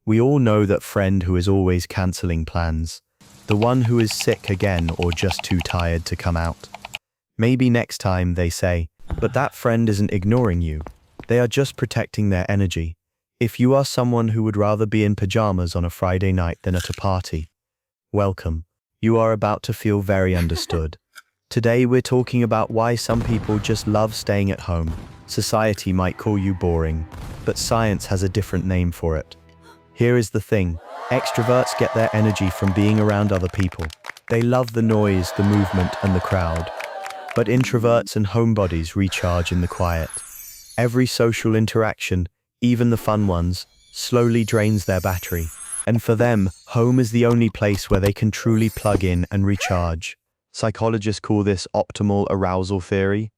We all know that friend who is always cancelling plans. The one who is sick again or just too tired to come out. Maybe next time, they say, but that friend isn't ignoring you. They are just protecting their energy. If you are someone who would rather be in pajamas on a Friday night than at a party, welcome. You are about to feel very understood. Today we're talking about why some people just love staying at home. Society might call you boring, but science has a different name for it. Here is the thing. Extroverts get their energy from being around other people. They love the noise, the movement, and the crowd. But introverts and homebodies recharge in the quiet. Every social interaction, even the fun ones, slowly drains their battery. And for them, home is the only place where they can truly plug in and recharge. Psychologists call this optimal arousal theory.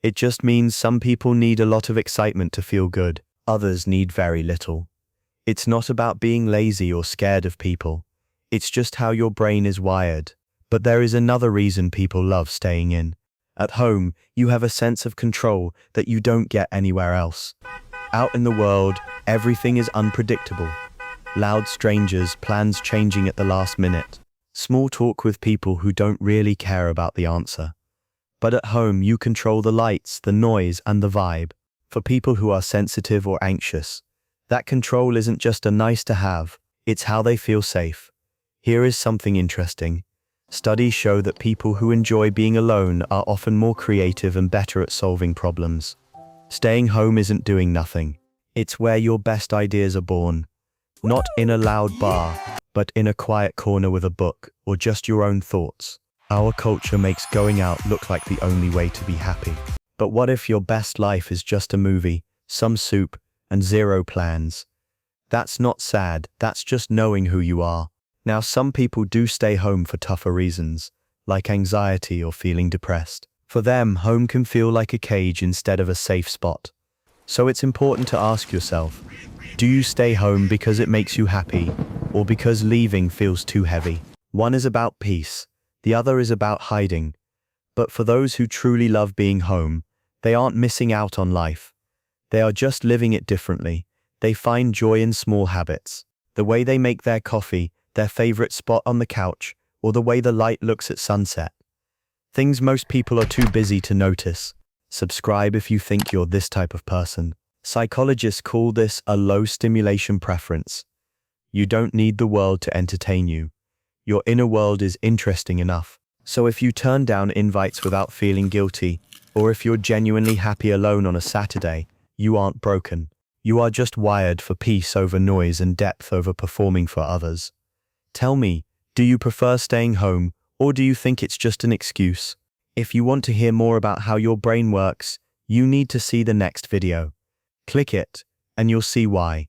It just means some people need a lot of excitement to feel good. Others need very little. It's not about being lazy or scared of people. It's just how your brain is wired. But there is another reason people love staying in. At home, you have a sense of control that you don't get anywhere else. Out in the world, everything is unpredictable. Loud strangers, plans changing at the last minute. Small talk with people who don't really care about the answer. But at home, you control the lights, the noise, and the vibe. For people who are sensitive or anxious, that control isn't just a nice to have, it's how they feel safe. Here is something interesting. Studies show that people who enjoy being alone are often more creative and better at solving problems. Staying home isn't doing nothing. It's where your best ideas are born. Not in a loud bar, but in a quiet corner with a book, or just your own thoughts. Our culture makes going out look like the only way to be happy. But what if your best life is just a movie, some soup, and zero plans? That's not sad, that's just knowing who you are. Now, some people do stay home for tougher reasons, like anxiety or feeling depressed. For them, home can feel like a cage instead of a safe spot. So it's important to ask yourself, do you stay home because it makes you happy, or because leaving feels too heavy? One is about peace, the other is about hiding. But for those who truly love being home, they aren't missing out on life. They are just living it differently. They find joy in small habits. The way they make their coffee, their favorite spot on the couch, or the way the light looks at sunset. Things most people are too busy to notice. Subscribe if you think you're this type of person. Psychologists call this a low stimulation preference. You don't need the world to entertain you. Your inner world is interesting enough. So if you turn down invites without feeling guilty, or if you're genuinely happy alone on a Saturday, you aren't broken. You are just wired for peace over noise and depth over performing for others. Tell me, do you prefer staying home, or do you think it's just an excuse? If you want to hear more about how your brain works, you need to see the next video. Click it, and you'll see why.